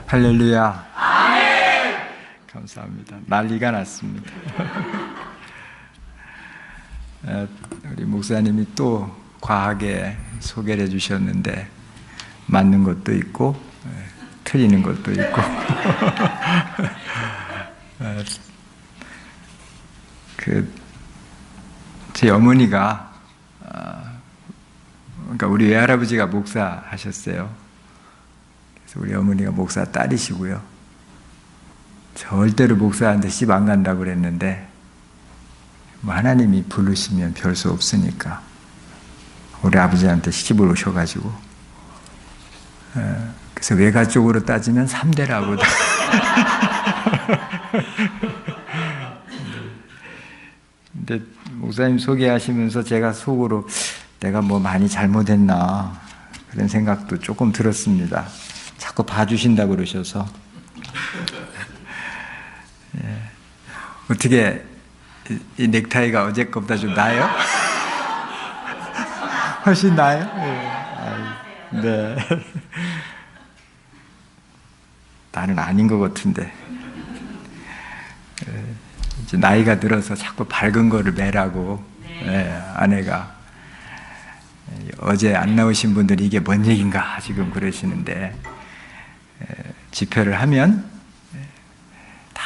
할렐루야. 아멘. 감사합니다. 난리가 났습니다. 우리 목사님이 또 과하게 소개를 해주셨는데 맞는 것도 있고 틀리는 것도 있고 제 어머니가 그러니까 우리 외할아버지가 목사하셨어요. 그래서 우리 어머니가 목사 딸이시고요. 절대로 목사한테 집 안 간다고 그랬는데 뭐 하나님이 부르시면 별 수 없으니까 우리 아버지한테 시집을 오셔가지고 그래서 외가 쪽으로 따지면 3대라고 근데 목사님 소개하시면서 제가 속으로 내가 뭐 많이 잘못했나 그런 생각도 조금 들었습니다. 자꾸 봐주신다고 그러셔서 어떻게 이 넥타이가 어제 것보다 좀 나아요? 훨씬 나아요? 네. 나는 아닌 것 같은데 이제 나이가 들어서 자꾸 밝은 거를 매라고 아내가 어제 안 나오신 분들이 이게 뭔 얘기인가 지금 그러시는데 집회를 하면 다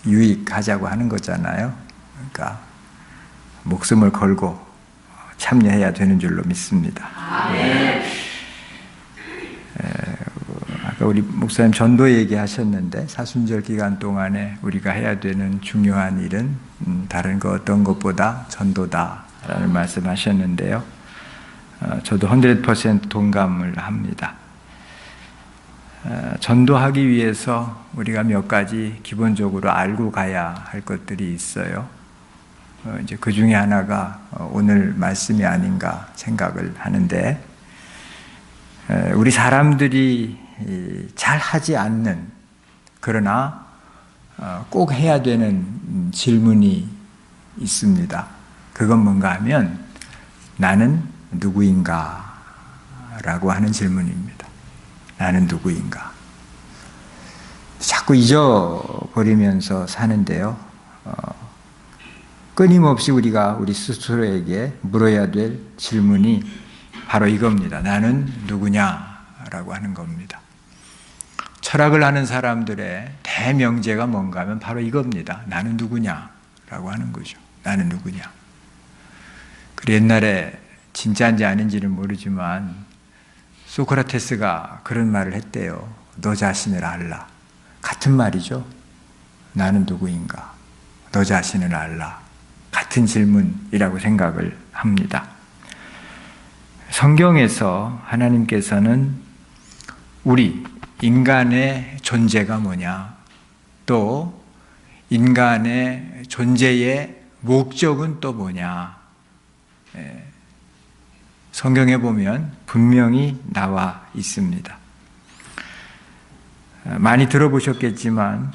유익하자고 하는 거잖아요. 그러니까 목숨을 걸고 참여해야 되는 줄로 믿습니다. 아까 우리 목사님 전도 얘기하셨는데 사순절 기간 동안에 우리가 해야 되는 중요한 일은 다른 거 어떤 것보다 전도다라는 말씀하셨는데요. 저도 100% 동감을 합니다. 전도하기 위해서 우리가 몇 가지 기본적으로 알고 가야 할 것들이 있어요. 이제 그 중에 하나가 오늘 말씀이 아닌가 생각을 하는데, 우리 사람들이 잘 하지 않는, 그러나 꼭 해야 되는 질문이 있습니다. 그건 뭔가 하면, 나는 누구인가? 라고 하는 질문입니다. 나는 누구인가? 자꾸 잊어버리면서 사는데요. 끊임없이 우리가 우리 스스로에게 물어야 될 질문이 바로 이겁니다. 나는 누구냐라고 하는 겁니다. 철학을 하는 사람들의 대명제가 뭔가 하면 바로 이겁니다. 나는 누구냐라고 하는 거죠. 나는 누구냐. 그리고 옛날에 진짜인지 아닌지는 모르지만 소크라테스가 그런 말을 했대요. 너 자신을 알라. 같은 말이죠. 나는 누구인가. 너 자신을 알라. 같은 질문이라고 생각을 합니다. 성경에서 하나님께서는 우리 인간의 존재가 뭐냐, 또 인간의 존재의 목적은 또 뭐냐, 성경에 보면 분명히 나와 있습니다. 많이 들어보셨겠지만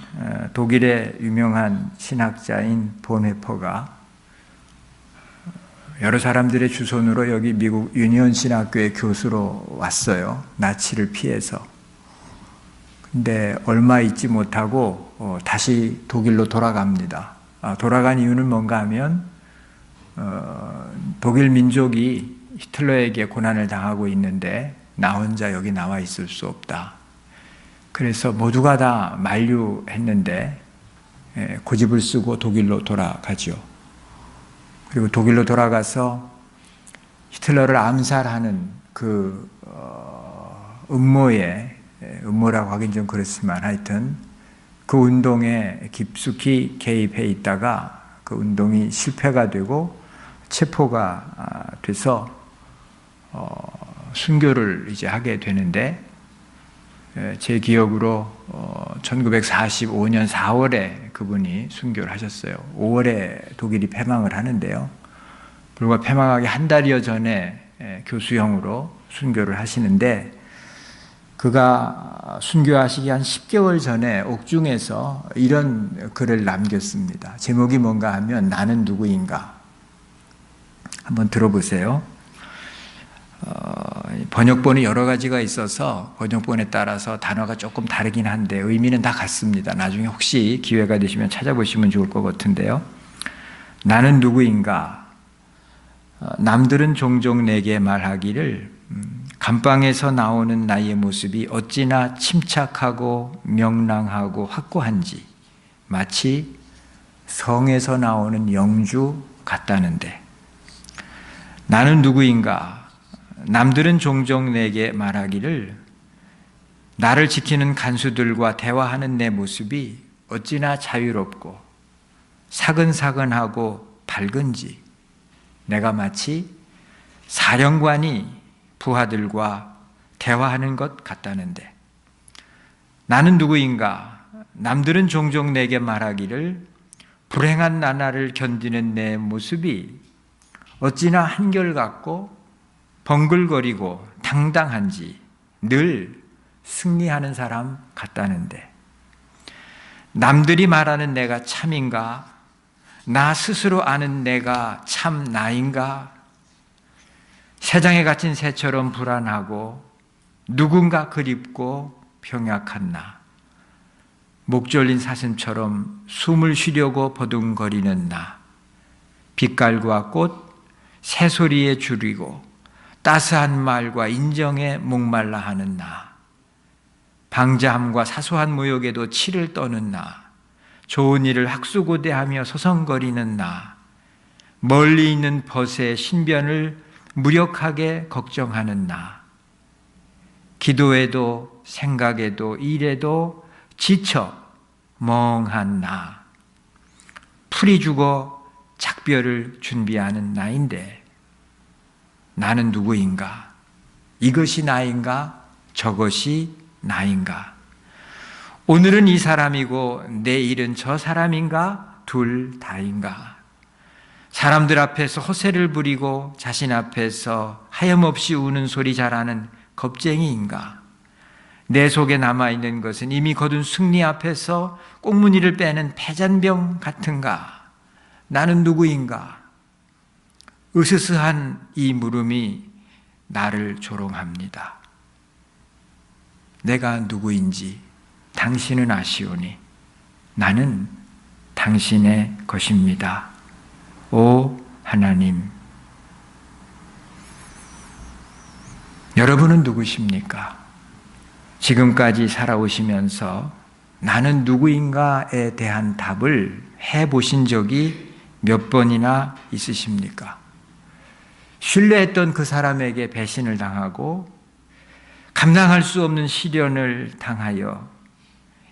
독일의 유명한 신학자인 본헤퍼가 여러 사람들의 주선으로 여기 미국 유니온 신학교의 교수로 왔어요. 나치를 피해서. 근데 얼마 있지 못하고 다시 독일로 돌아갑니다. 돌아간 이유는 뭔가 하면 독일 민족이 히틀러에게 고난을 당하고 있는데 나 혼자 여기 나와 있을 수 없다. 그래서 모두가 다 만류했는데 고집을 쓰고 독일로 돌아가죠. 그리고 독일로 돌아가서 히틀러를 암살하는 그 음모라고 하긴 좀 그렇지만 하여튼 그 운동에 깊숙이 개입해 있다가 그 운동이 실패가 되고 체포가 돼서 순교를 이제 하게 되는데, 제 기억으로 1945년 4월에 그분이 순교를 하셨어요. 5월에 독일이 패망을 하는데요. 불과 패망하기 한 달여 전에 교수형으로 순교를 하시는데, 그가 순교하시기 한 10개월 전에 옥중에서 이런 글을 남겼습니다. 제목이 뭔가 하면 나는 누구인가. 한번 들어보세요. 번역본이 여러 가지가 있어서 번역본에 따라서 단어가 조금 다르긴 한데 의미는 다 같습니다. 나중에 혹시 기회가 되시면 찾아보시면 좋을 것 같은데요. 나는 누구인가? 남들은 종종 내게 말하기를 감방에서 나오는 나의 모습이 어찌나 침착하고 명랑하고 확고한지 마치 성에서 나오는 영주 같다는데, 나는 누구인가? 남들은 종종 내게 말하기를 나를 지키는 간수들과 대화하는 내 모습이 어찌나 자유롭고 사근사근하고 밝은지 내가 마치 사령관이 부하들과 대화하는 것 같다는데, 나는 누구인가? 남들은 종종 내게 말하기를 불행한 나날을 견디는 내 모습이 어찌나 한결같고 벙글거리고 당당한지 늘 승리하는 사람 같다는데, 남들이 말하는 내가 참인가? 나 스스로 아는 내가 참 나인가? 새장에 갇힌 새처럼 불안하고 누군가 그립고 병약한 나, 목 졸린 사슴처럼 숨을 쉬려고 버둥거리는 나, 빛깔과 꽃, 새소리에 줄이고 따스한 말과 인정에 목말라 하는 나, 방자함과 사소한 모욕에도 치를 떠는 나, 좋은 일을 학수고대하며 소성거리는 나, 멀리 있는 벗의 신변을 무력하게 걱정하는 나, 기도에도 생각에도 일에도 지쳐 멍한 나, 풀이 죽어 작별을 준비하는 나인데, 나는 누구인가? 이것이 나인가? 저것이 나인가? 오늘은 이 사람이고 내일은 저 사람인가? 둘 다인가? 사람들 앞에서 허세를 부리고 자신 앞에서 하염없이 우는 소리 잘하는 겁쟁이인가? 내 속에 남아있는 것은 이미 거둔 승리 앞에서 꽁무니를 빼는 패잔병 같은가? 나는 누구인가? 으스스한 이 물음이 나를 조롱합니다. 내가 누구인지 당신은 아시오니 나는 당신의 것입니다. 오 하나님, 여러분은 누구십니까? 지금까지 살아오시면서 나는 누구인가에 대한 답을 해보신 적이 몇 번이나 있으십니까? 신뢰했던 그 사람에게 배신을 당하고 감당할 수 없는 시련을 당하여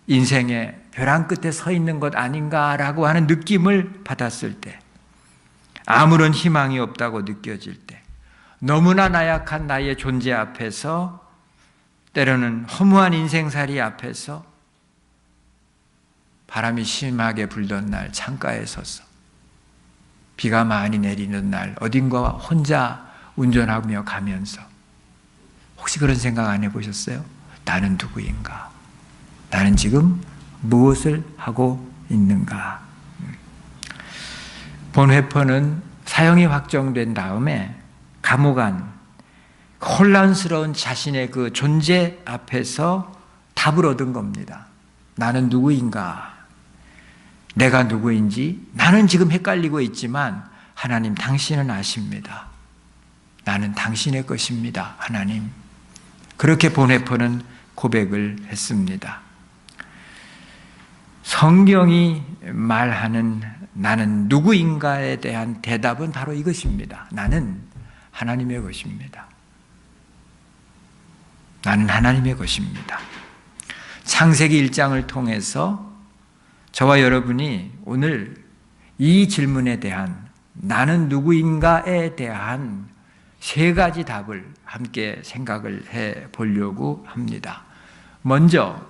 인생의 벼랑 끝에 서 있는 것 아닌가라고 하는 느낌을 받았을 때, 아무런 희망이 없다고 느껴질 때, 너무나 나약한 나의 존재 앞에서, 때로는 허무한 인생살이 앞에서 바람이 심하게 불던 날 창가에 서서 비가 많이 내리는 날 어딘가 혼자 운전하며 가면서 혹시 그런 생각 안 해보셨어요? 나는 누구인가? 나는 지금 무엇을 하고 있는가? 본회퍼는 사형이 확정된 다음에 감옥 안 혼란스러운 자신의 그 존재 앞에서 답을 얻은 겁니다. 나는 누구인가? 내가 누구인지 나는 지금 헷갈리고 있지만 하나님 당신은 아십니다. 나는 당신의 것입니다. 하나님. 그렇게 본회퍼는 고백을 했습니다. 성경이 말하는 나는 누구인가에 대한 대답은 바로 이것입니다. 나는 하나님의 것입니다. 나는 하나님의 것입니다. 창세기 1장을 통해서 저와 여러분이 오늘 이 질문에 대한 나는 누구인가에 대한 세 가지 답을 함께 생각을 해 보려고 합니다. 먼저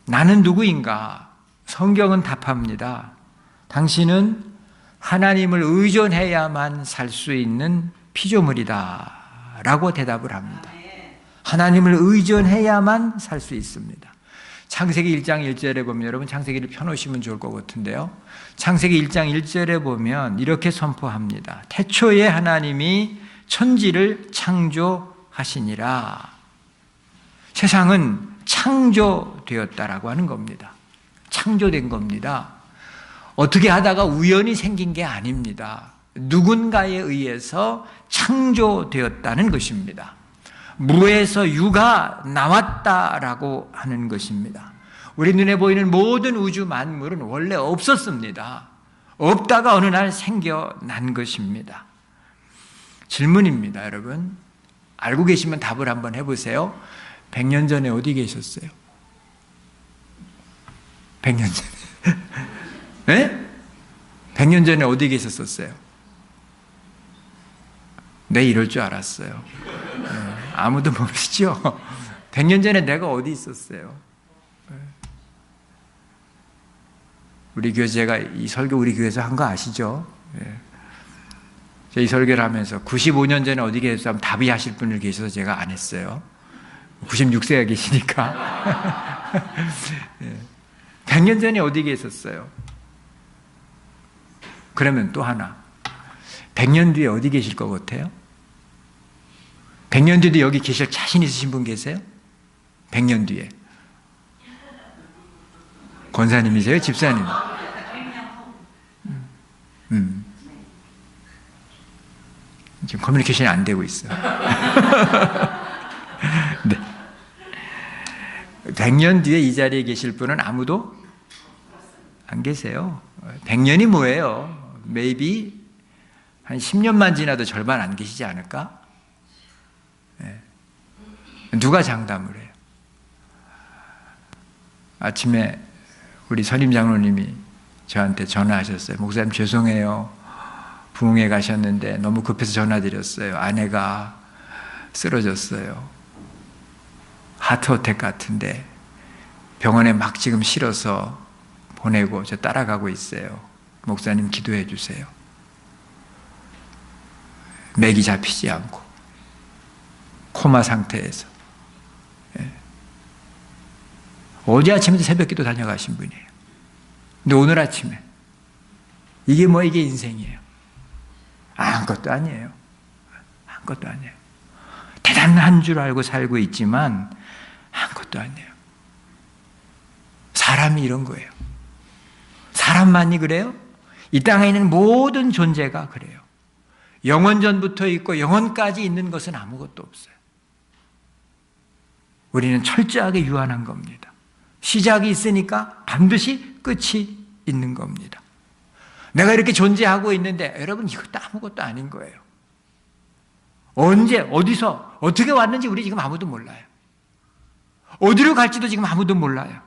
나는 누구인가? 성경은 답합니다. 당신은 하나님을 의존해야만 살 수 있는 피조물이다 라고 대답을 합니다. 하나님을 의존해야만 살 수 있습니다. 창세기 1장 1절에 보면, 여러분 창세기를 펴놓으시면 좋을 것 같은데요, 창세기 1장 1절에 보면 이렇게 선포합니다. 태초에 하나님이 천지를 창조하시니라. 세상은 창조되었다라고 하는 겁니다. 창조된 겁니다. 어떻게 하다가 우연히 생긴 게 아닙니다. 누군가에 의해서 창조되었다는 것입니다. 무에서 유가 나왔다라고 하는 것입니다. 우리 눈에 보이는 모든 우주 만물은 원래 없었습니다. 없다가 어느 날 생겨난 것입니다. 질문입니다, 여러분. 알고 계시면 답을 한번 해보세요. 100년 전에 어디 계셨어요? 100년 전에. 네? 100년 전에 어디 계셨었어요? 네, 이럴 줄 알았어요. 네, 아무도 모르시죠? 100년 전에 내가 어디 있었어요? 우리 교회, 제가 이 설교 우리 교회에서 한 거 아시죠? 네. 이 설교를 하면서 95년 전에 어디 계셨어요? 답이 하실 분을 계셔서 제가 안 했어요. 96세가 계시니까. 네. 100년 전에 어디 계셨어요? 그러면 또 하나. 100년 뒤에 어디 계실 것 같아요? 100년 뒤에도 여기 계실 자신 있으신 분 계세요? 100년 뒤에. 권사님이세요? 집사님? 지금 커뮤니케이션이 안 되고 있어요. 네. 100년 뒤에 이 자리에 계실 분은 아무도 안 계세요. 100년이 뭐예요? maybe 한 10년만 지나도 절반 안 계시지 않을까? 네. 누가 장담을 해요? 아침에 우리 선임 장로님이 저한테 전화하셨어요. 목사님 죄송해요. 부흥회 가셨는데 너무 급해서 전화드렸어요. 아내가 쓰러졌어요. 하트어택 같은데 병원에 막 지금 실어서 보내고 저 따라가고 있어요. 목사님 기도해 주세요. 맥이 잡히지 않고 코마 상태에서. 예. 어제 아침에도 새벽기도 다녀가신 분이에요. 근데 오늘 아침에 이게 인생이에요. 아무것도 아니에요. 아무것도 아니에요. 대단한 줄 알고 살고 있지만 아무것도 아니에요. 사람이 이런 거예요. 사람만이 그래요? 이 땅에 있는 모든 존재가 그래요. 영원전부터 있고 영원까지 있는 것은 아무것도 없어요. 우리는 철저하게 유한한 겁니다. 시작이 있으니까 반드시 끝이 있는 겁니다. 내가 이렇게 존재하고 있는데 여러분 이것도 아무것도 아닌 거예요. 언제 어디서 어떻게 왔는지 우리 지금 아무도 몰라요. 어디로 갈지도 지금 아무도 몰라요.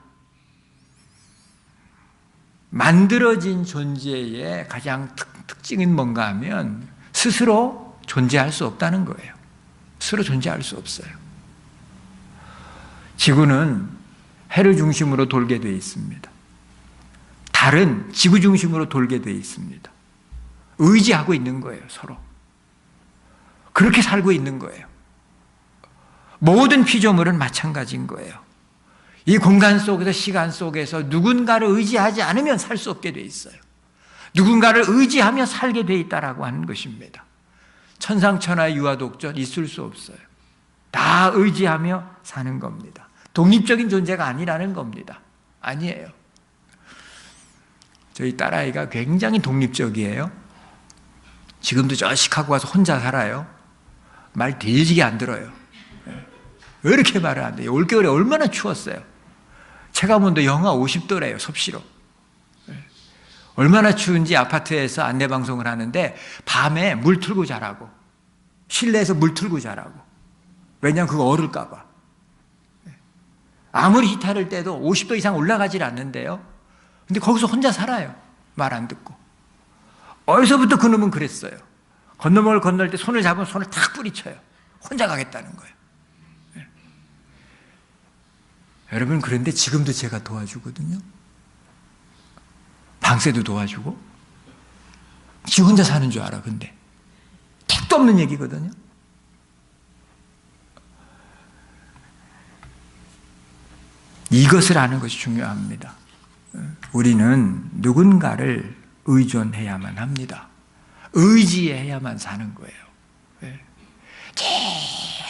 만들어진 존재의 가장 특징은 뭔가 하면 스스로 존재할 수 없다는 거예요. 스스로 존재할 수 없어요. 지구는 해를 중심으로 돌게 되어 있습니다. 달은 지구 중심으로 돌게 되어 있습니다. 의지하고 있는 거예요, 서로. 그렇게 살고 있는 거예요. 모든 피조물은 마찬가지인 거예요. 이 공간 속에서 시간 속에서 누군가를 의지하지 않으면 살 수 없게 돼 있어요. 누군가를 의지하며 살게 돼 있다라고 하는 것입니다. 천상천하의 유아독존 있을 수 없어요. 다 의지하며 사는 겁니다. 독립적인 존재가 아니라는 겁니다. 아니에요. 저희 딸아이가 굉장히 독립적이에요. 지금도 저 시카고 가서 혼자 살아요. 말 뒤지게 안 들어요. 왜 이렇게 말을 안 돼요? 올겨울에 얼마나 추웠어요. 체감온도 영하 50도래요, 섭씨로. 얼마나 추운지 아파트에서 안내방송을 하는데 밤에 물 틀고 자라고. 실내에서 물 틀고 자라고. 왜냐하면 그거 얼을까 봐. 아무리 히터를 떼도 50도 이상 올라가질 않는데요. 근데 거기서 혼자 살아요. 말 안 듣고. 어디서부터 그놈은 그랬어요. 건너물 건널 때 손을 잡으면 손을 탁 뿌리쳐요. 혼자 가겠다는 거예요. 네. 여러분, 그런데 지금도 제가 도와주거든요. 방세도 도와주고. 지 혼자 사는 줄 알아, 근데. 택도 없는 얘기거든요. 이것을 아는 것이 중요합니다. 우리는 누군가를 의존해야만 합니다. 의지해야만 사는 거예요.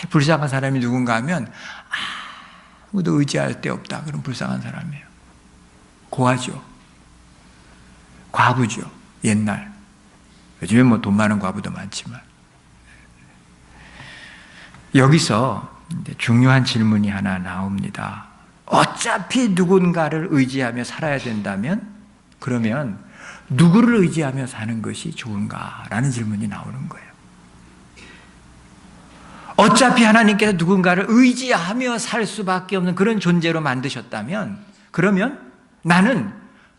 불쌍한 사람이 누군가 하면 아무도 의지할 데 없다. 그런 불쌍한 사람이에요. 고아죠. 과부죠. 옛날. 요즘에 뭐 돈 많은 과부도 많지만. 여기서 중요한 질문이 하나 나옵니다. 어차피 누군가를 의지하며 살아야 된다면, 그러면 누구를 의지하며 사는 것이 좋은가라는 질문이 나오는 거예요. 어차피 하나님께서 누군가를 의지하며 살 수밖에 없는 그런 존재로 만드셨다면, 그러면 나는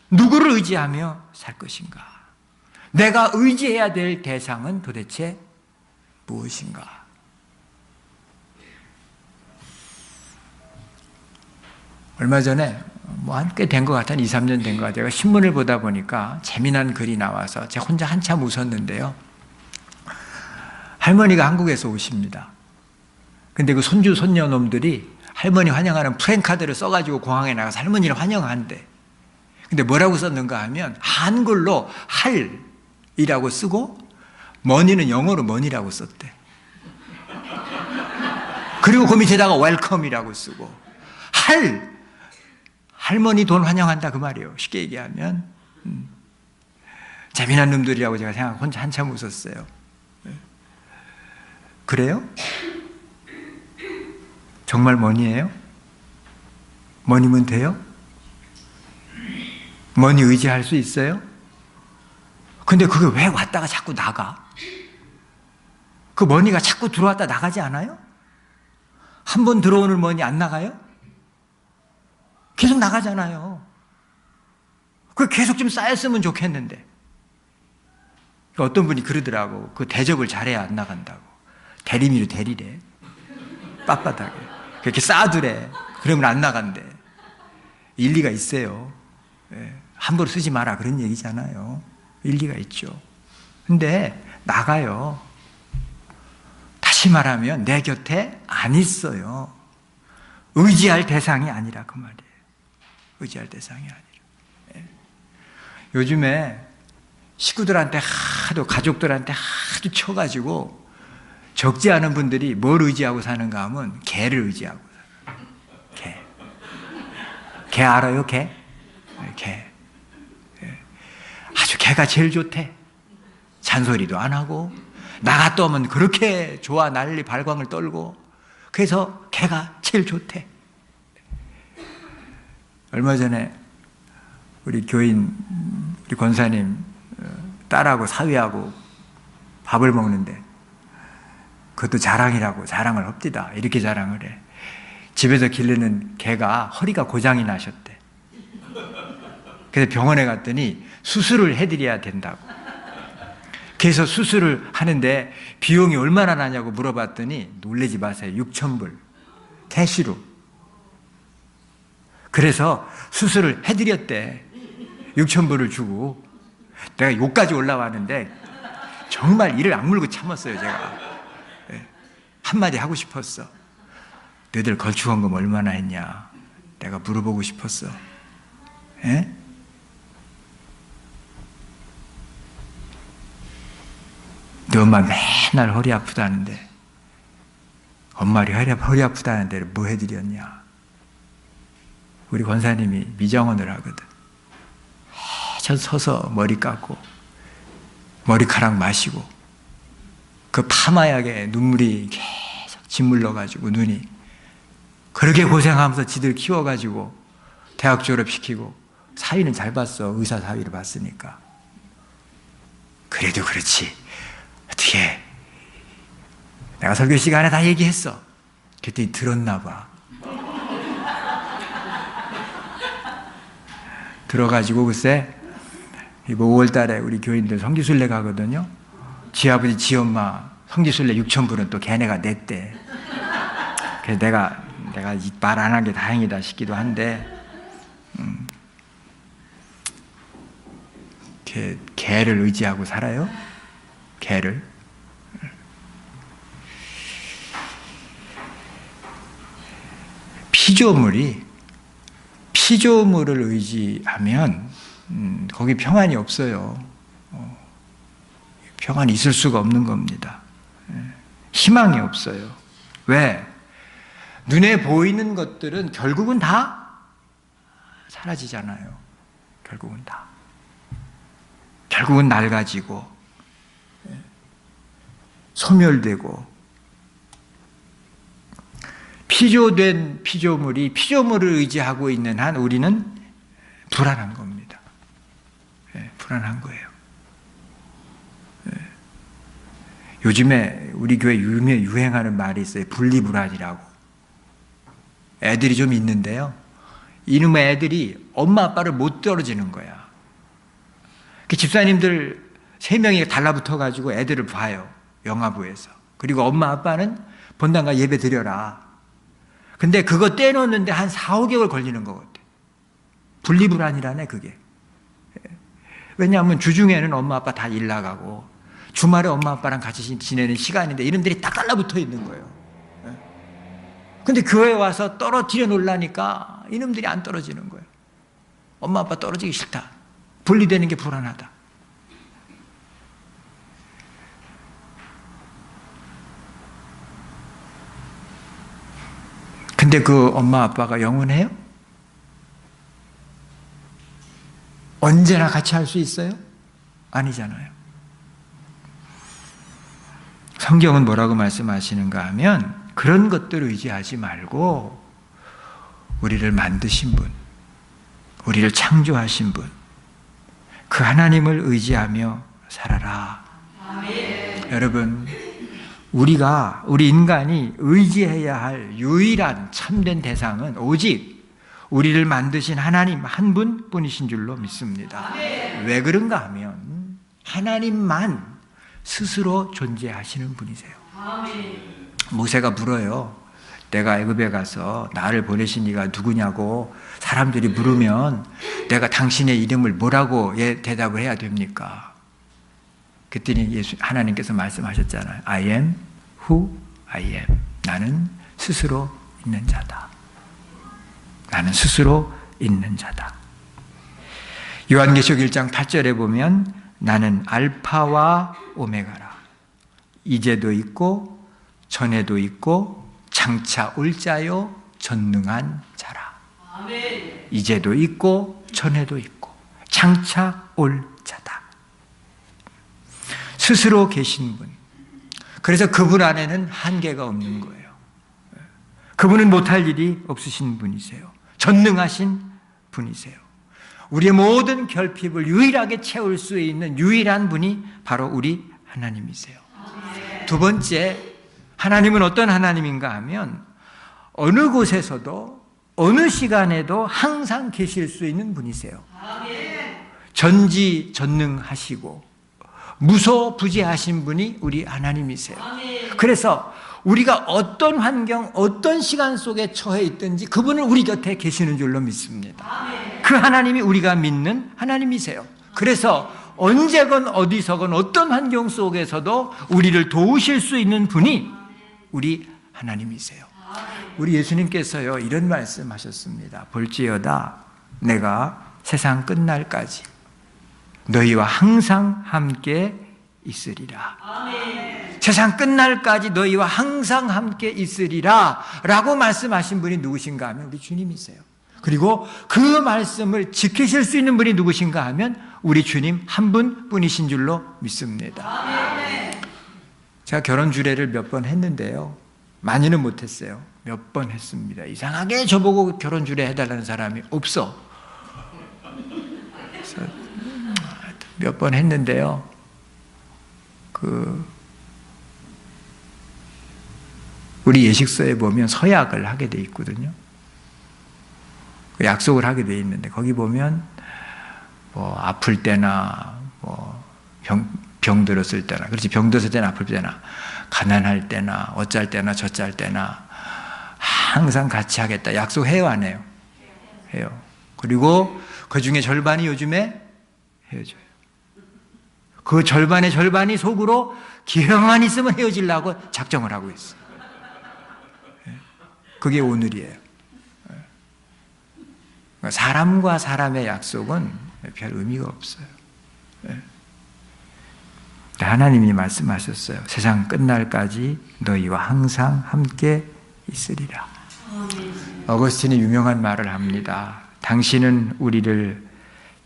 누구를 의지하며 살 것인가? 내가 의지해야 될 대상은 도대체 무엇인가? 얼마 전에 꽤 된 것 같아요. 2, 3년 된 것 같아요. 제가 신문을 보다 보니까 재미난 글이 나와서 제가 혼자 한참 웃었는데요. 할머니가 한국에서 오십니다. 근데 그 손주, 손녀놈들이 할머니 환영하는 프랜카드를 써가지고 공항에 나가서 할머니를 환영한대. 근데 뭐라고 썼는가 하면 한글로 할이라고 쓰고 머니는 영어로 머니라고 썼대. 그리고 그 밑에다가 웰컴이라고 쓰고 할머니 돈 환영한다 그 말이에요. 쉽게 얘기하면 재미난 놈들이라고 제가 생각하고 혼자 한참 웃었어요. 그래요? 정말 머니예요? 머니면 돼요? 머니 의지할 수 있어요? 근데 그게 왜 왔다가 자꾸 나가? 그 머니가 자꾸 들어왔다 나가지 않아요? 한 번 들어오는 머니 안 나가요? 계속 나가잖아요. 그 계속 좀 쌓였으면 좋겠는데. 어떤 분이 그러더라고. 그 대접을 잘해야 안 나간다고. 대리미로 대리래. 빳빳하게. 그렇게 쌓아두래. 그러면 안 나간대. 일리가 있어요. 함부로 쓰지 마라. 그런 얘기잖아요. 일리가 있죠. 근데 나가요. 다시 말하면 내 곁에 안 있어요. 의지할 대상이 아니라 그 말이에요. 의지할 대상이 아니라. 요즘에 식구들한테 하도, 가족들한테 하도 쳐가지고 적지 않은 분들이 뭘 의지하고 사는가 하면 개를 의지하고 살아요. 개 알아요? 개? 아주 개가 제일 좋대. 잔소리도 안 하고 나갔다 오면 그렇게 좋아 난리 발광을 떨고 그래서 개가 제일 좋대. 얼마 전에 우리 교인, 우리 권사님 딸하고 사위하고 밥을 먹는데 그것도 자랑이라고 자랑을 합디다. 이렇게 자랑을 해. 집에서 기르는 개가 허리가 고장이 나셨대. 그래서 병원에 갔더니 수술을 해드려야 된다고. 그래서 수술을 하는데 비용이 얼마나 나냐고 물어봤더니 놀라지 마세요. 6,000불. 캐시로. 그래서 수술을 해드렸대. 6,000불을 주고. 내가 욕까지 올라왔는데 정말 이를 악물고 참았어요. 제가. 한마디 하고 싶었어. 너희들 걸쭉원금 얼마나 했냐. 내가 물어보고 싶었어. 에? 너 엄마 맨날 허리 아프다는데 엄마 허리 아프다는데 뭐 해드렸냐. 우리 권사님이 미정원을 하거든. 전 서서 머리 깎고 머리카락 마시고 그 파마약에 눈물이 계속 짓물러가지고 눈이 그렇게 고생하면서 지들 키워가지고 대학 졸업시키고 사위는 잘 봤어. 의사 사위를 봤으니까. 그래도 그렇지. 어떻게 내가 설교 시간에 다 얘기했어. 그랬더니 들었나 봐. 들어가지고 글쎄 5월 달에 우리 교인들 성지순례 가거든요. 지 아버지 지 엄마 성지순례 6,000불은 또 걔네가 냈대. 그래서 내가 말 안 한 게 다행이다 싶기도 한데 개를 의지하고 살아요? 개를. 피조물을 의지하면 거기 평안이 없어요. 평안이 있을 수가 없는 겁니다. 희망이 없어요. 왜? 눈에 보이는 것들은 결국은 다 사라지잖아요. 결국은 다. 결국은 낡아지고 소멸되고 피조된 피조물이 피조물을 의지하고 있는 한 우리는 불안한 겁니다. 불안한 거예요. 요즘에 우리 교회 유행하는 말이 있어요. 분리불안이라고. 애들이 좀 있는데요. 이놈의 애들이 엄마 아빠를 못 떨어지는 거야. 집사님들 3명이 달라붙어가지고 애들을 봐요. 영화부에서. 그리고 엄마 아빠는 본당가 예배 드려라. 근데 그거 떼놓는데 한 4, 5개월 걸리는 것 같아. 분리불안이라네 그게. 왜냐하면 주중에는 엄마 아빠 다 일 나가고 주말에 엄마 아빠랑 같이 지내는 시간인데 이놈들이 딱 달라붙어 있는 거예요. 근데 교회에 와서 떨어뜨려 놓으려니까 이놈들이 안 떨어지는 거예요. 엄마 아빠 떨어지기 싫다. 분리되는 게 불안하다. 근데 그 엄마 아빠가 영원해요? 언제나 같이 할 수 있어요? 아니잖아요. 성경은 뭐라고 말씀하시는가 하면 그런 것들을 의지하지 말고 우리를 만드신 분, 우리를 창조하신 분, 그 하나님을 의지하며 살아라. 아멘. 여러분, 우리 인간이 의지해야 할 유일한 참된 대상은 오직 우리를 만드신 하나님 한 분뿐이신 줄로 믿습니다. 아멘. 왜 그런가 하면 하나님만 스스로 존재하시는 분이세요. 아멘. 모세가 물어요. 내가 애굽에 가서 나를 보내신 이가 누구냐고 사람들이 물으면 내가 당신의 이름을 뭐라고 대답을 해야 됩니까? 그랬더니 하나님께서 말씀하셨잖아요. I am who I am. 나는 스스로 있는 자다. 나는 스스로 있는 자다. 요한계시록 1장 8절에 보면 나는 알파와 오메가라. 이제도 있고 전에도 있고 장차 올 자요 전능한 자라. 아멘. 이제도 있고 전에도 있고 장차 올 자다. 스스로 계신 분. 그래서 그분 안에는 한계가 없는 거예요. 그분은 못할 일이 없으신 분이세요. 전능하신 분이세요. 우리의 모든 결핍을 유일하게 채울 수 있는 유일한 분이 바로 우리 하나님이세요. 두 번째, 하나님은 어떤 하나님인가 하면 어느 곳에서도 어느 시간에도 항상 계실 수 있는 분이세요. 전지전능하시고 무소부재하신 분이 우리 하나님이세요. 그래서 우리가 어떤 환경, 어떤 시간 속에 처해 있든지 그분은 우리 곁에 계시는 줄로 믿습니다. 그 하나님이 우리가 믿는 하나님이세요. 그래서 언제건 어디서건 어떤 환경 속에서도 우리를 도우실 수 있는 분이 우리 하나님이세요. 우리 예수님께서요 이런 말씀하셨습니다. 볼지어다 내가 세상 끝날까지 너희와 항상 함께 있으리라. 아멘. 세상 끝날까지 너희와 항상 함께 있으리라 라고 말씀하신 분이 누구신가 하면 우리 주님이세요. 그리고 그 말씀을 지키실 수 있는 분이 누구신가 하면 우리 주님 한 분뿐이신 줄로 믿습니다. 아멘. 제가 결혼 주례를 몇 번 했는데요. 많이는 못했어요. 몇 번 했습니다. 이상하게 저보고 결혼 주례 해달라는 사람이 없어. 그래서 몇 번 했는데요. 우리 예식서에 보면 서약을 하게 돼 있거든요. 약속을 하게 돼 있는데 거기 보면 뭐 아플 때나 뭐 병 들었을 때나, 그렇지, 병 들었을 때나 아플 때나 가난할 때나 어쩔 때나 저쩔 때나 항상 같이 하겠다 약속해요 안 해요? 해요. 그리고 그 중에 절반이 요즘에 헤어져요. 그 절반의 절반이 속으로 기회만 있으면 헤어지려고 작정을 하고 있어요. 그게 오늘이에요. 사람과 사람의 약속은 별 의미가 없어요. 하나님이 말씀하셨어요. 세상 끝날까지 너희와 항상 함께 있으리라. 어거스틴이 유명한 말을 합니다. 당신은 우리를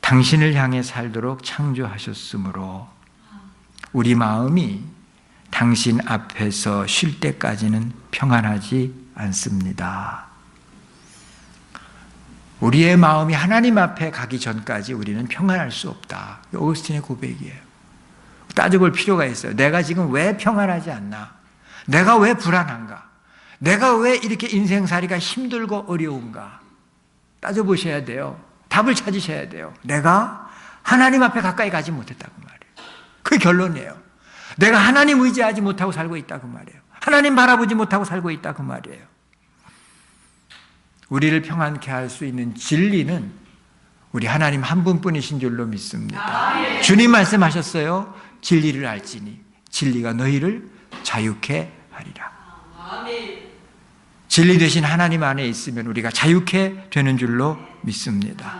당신을 향해 살도록 창조하셨으므로 우리 마음이 당신 앞에서 쉴 때까지는 평안하지 않습니다. 우리의 마음이 하나님 앞에 가기 전까지 우리는 평안할 수 없다. 어거스틴의 고백이에요. 따져볼 필요가 있어요. 내가 지금 왜 평안하지 않나? 내가 왜 불안한가? 내가 왜 이렇게 인생살이가 힘들고 어려운가? 따져보셔야 돼요. 답을 찾으셔야 돼요. 내가 하나님 앞에 가까이 가지 못했다고 말이에요. 그 결론이에요. 내가 하나님 의지하지 못하고 살고 있다고 말이에요. 하나님 바라보지 못하고 살고 있다고 말이에요. 우리를 평안케 할 수 있는 진리는 우리 하나님 한 분뿐이신 줄로 믿습니다. 주님 말씀하셨어요. 진리를 알지니 진리가 너희를 자유케 하리라. 진리 되신 하나님 안에 있으면 우리가 자유케 되는 줄로 믿습니다.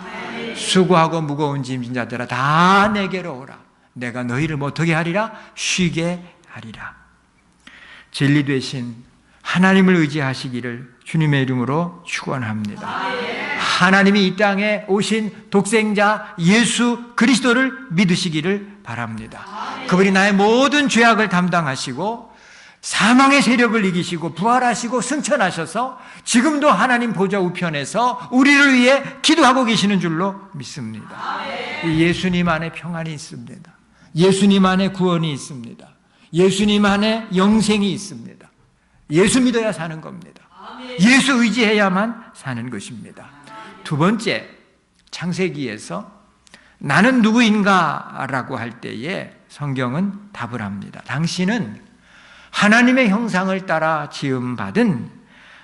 수고하고 무거운 짐진 자들아 다 내게로 오라. 내가 너희를 어떻게 하리라? 쉬게 하리라. 진리 되신 하나님을 의지하시기를 주님의 이름으로 축원합니다. 하나님이 이 땅에 오신 독생자 예수 그리스도를 믿으시기를 바랍니다. 그분이 나의 모든 죄악을 담당하시고 사망의 세력을 이기시고 부활하시고 승천하셔서 지금도 하나님 보좌 우편에서 우리를 위해 기도하고 계시는 줄로 믿습니다. 예수님 안에 평안이 있습니다. 예수님 안에 구원이 있습니다. 예수님 안에 영생이 있습니다. 예수 믿어야 사는 겁니다. 예수 의지해야만 사는 것입니다. 두 번째, 창세기에서 나는 누구인가? 라고 할 때에 성경은 답을 합니다. 당신은 하나님의 형상을 따라 지음받은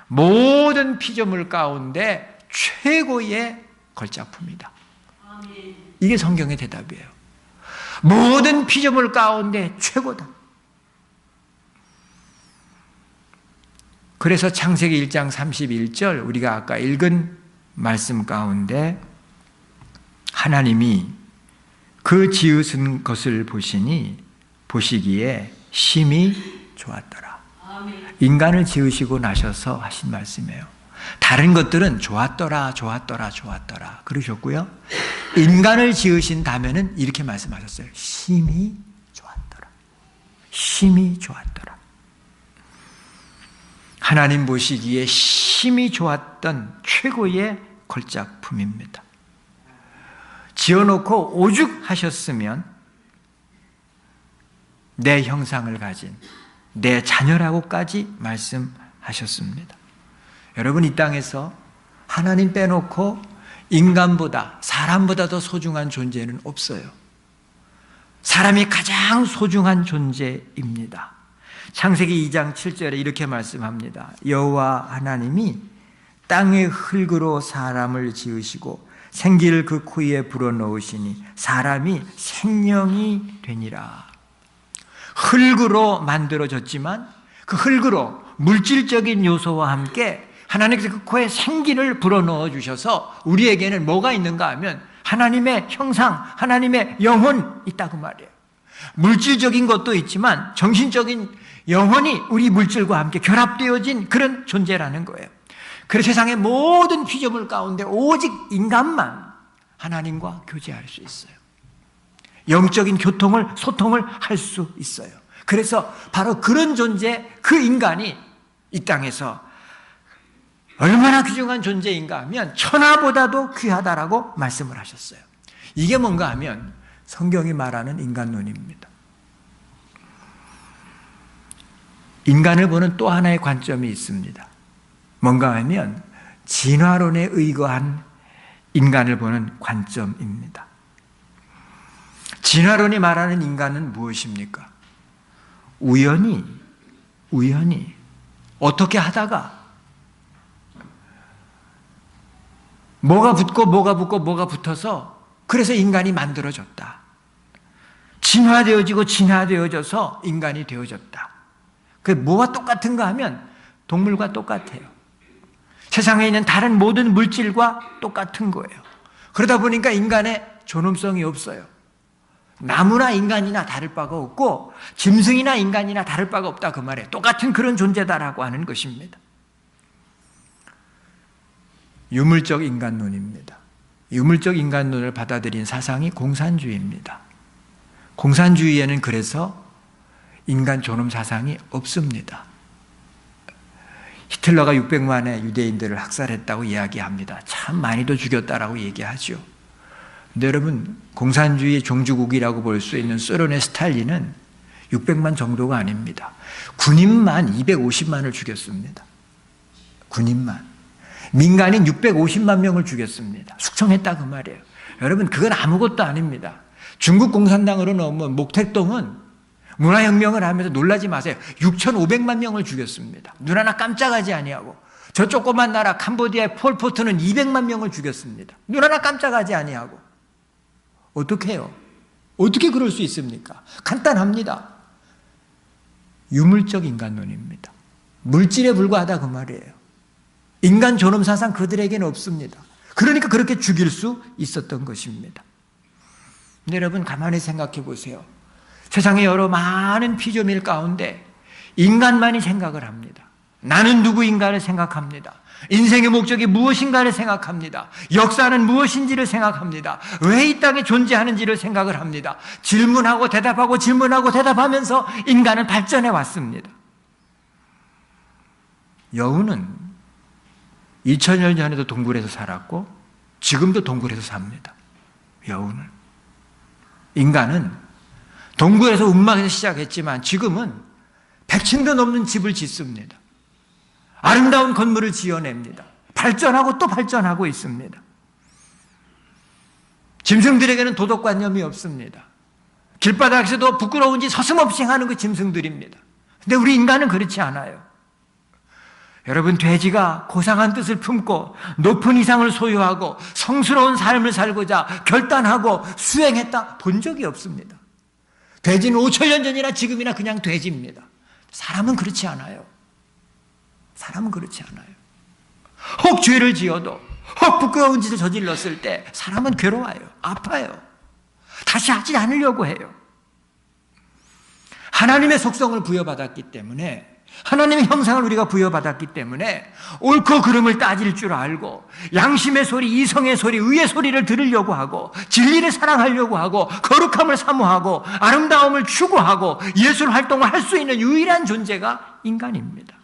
모든 피조물 가운데 최고의 걸작품이다. 이게 성경의 대답이에요. 모든 피조물 가운데 최고다. 그래서 창세기 1장 31절 우리가 아까 읽은 말씀 가운데 하나님이 그 지으신 것을 보시기에 심히 좋았더라. 인간을 지으시고 나셔서 하신 말씀이에요. 다른 것들은 좋았더라 그러셨고요. 인간을 지으신 다음에는 이렇게 말씀하셨어요. 심히 좋았더라. 심히 좋았더라. 하나님 보시기에 심히 좋았던 최고의 걸작품입니다. 지어놓고 오죽하셨으면 내 형상을 가진 내 자녀라고까지 말씀하셨습니다. 여러분, 이 땅에서 하나님 빼놓고 인간보다 사람보다 더 소중한 존재는 없어요. 사람이 가장 소중한 존재입니다. 창세기 2장 7절에 이렇게 말씀합니다. 여호와 하나님이 땅의 흙으로 사람을 지으시고 생기를 그 코에 불어넣으시니 사람이 생명이 되니라. 흙으로 만들어졌지만 그 흙으로 물질적인 요소와 함께 하나님께서 그 코에 생기를 불어넣어 주셔서 우리에게는 뭐가 있는가 하면 하나님의 형상, 하나님의 영혼 있다고 말이에요. 물질적인 것도 있지만 정신적인 영혼이 우리 물질과 함께 결합되어진 그런 존재라는 거예요. 그래서 세상의 모든 피조물 가운데 오직 인간만 하나님과 교제할 수 있어요. 영적인 소통을 할 수 있어요. 그래서 바로 그런 존재, 그 인간이 이 땅에서 얼마나 귀중한 존재인가 하면 천하보다도 귀하다라고 말씀을 하셨어요. 이게 뭔가 하면 성경이 말하는 인간론입니다. 인간을 보는 또 하나의 관점이 있습니다. 뭔가 하면 진화론에 의거한 인간을 보는 관점입니다. 진화론이 말하는 인간은 무엇입니까? 우연히 어떻게 하다가 뭐가 붙어서 그래서 인간이 만들어졌다. 진화되어져서 인간이 되어졌다. 그게 뭐가 똑같은가 하면 동물과 똑같아요. 세상에 있는 다른 모든 물질과 똑같은 거예요. 그러다 보니까 인간의 존엄성이 없어요. 나무나 인간이나 다를 바가 없고 짐승이나 인간이나 다를 바가 없다 그 말이에요. 똑같은 그런 존재다라고 하는 것입니다. 유물적 인간론입니다. 유물적 인간론을 받아들인 사상이 공산주의입니다. 공산주의에는 그래서 인간 존엄 사상이 없습니다. 히틀러가 600만의 유대인들을 학살했다고 이야기합니다. 참 많이도 죽였다라고 얘기하죠. 근데 여러분, 공산주의 종주국이라고 볼 수 있는 소련의 스탈린은 600만 정도가 아닙니다. 군인만 250만을 죽였습니다. 군인만. 민간인 650만 명을 죽였습니다. 숙청했다 그 말이에요. 여러분, 그건 아무것도 아닙니다. 중국 공산당으로 넘은 목택동은 문화혁명을 하면서 놀라지 마세요. 6,500만 명을 죽였습니다. 눈 하나 깜짝하지 아니하고. 저 조그만 나라 캄보디아의 폴포트는 200만 명을 죽였습니다. 눈 하나 깜짝하지 아니하고. 어떻게 해요? 어떻게 그럴 수 있습니까? 간단합니다. 유물적 인간론입니다. 물질에 불과하다 그 말이에요. 인간 존엄 사상 그들에게는 없습니다. 그러니까 그렇게 죽일 수 있었던 것입니다. 근데 여러분 가만히 생각해 보세요. 세상의 여러 많은 피조물 가운데 인간만이 생각을 합니다. 나는 누구인가를 생각합니다. 인생의 목적이 무엇인가를 생각합니다. 역사는 무엇인지를 생각합니다. 왜 이 땅에 존재하는지를 생각을 합니다. 질문하고 대답하고 질문하고 대답하면서 인간은 발전해 왔습니다. 여우는 2000년 전에도 동굴에서 살았고 지금도 동굴에서 삽니다. 여우는. 인간은 동굴에서 움막에서 시작했지만 지금은 100층도 넘는 집을 짓습니다. 아름다운 건물을 지어냅니다. 발전하고 또 발전하고 있습니다. 짐승들에게는 도덕관념이 없습니다. 길바닥에서도 부끄러운 짓 서슴없이 하는 그 짐승들입니다. 근데 우리 인간은 그렇지 않아요. 여러분, 돼지가 고상한 뜻을 품고 높은 이상을 소유하고 성스러운 삶을 살고자 결단하고 수행했다 본 적이 없습니다. 돼지는 5,000년 전이나 지금이나 그냥 돼지입니다. 사람은 그렇지 않아요. 사람은 그렇지 않아요. 혹 죄를 지어도 혹 부끄러운 짓을 저질렀을 때 사람은 괴로워요. 아파요. 다시 하지 않으려고 해요. 하나님의 속성을 부여받았기 때문에, 하나님의 형상을 우리가 부여받았기 때문에 옳고 그름을 따질 줄 알고 양심의 소리, 이성의 소리, 의의 소리를 들으려고 하고 진리를 사랑하려고 하고 거룩함을 사모하고 아름다움을 추구하고 예술 활동을 할 수 있는 유일한 존재가 인간입니다.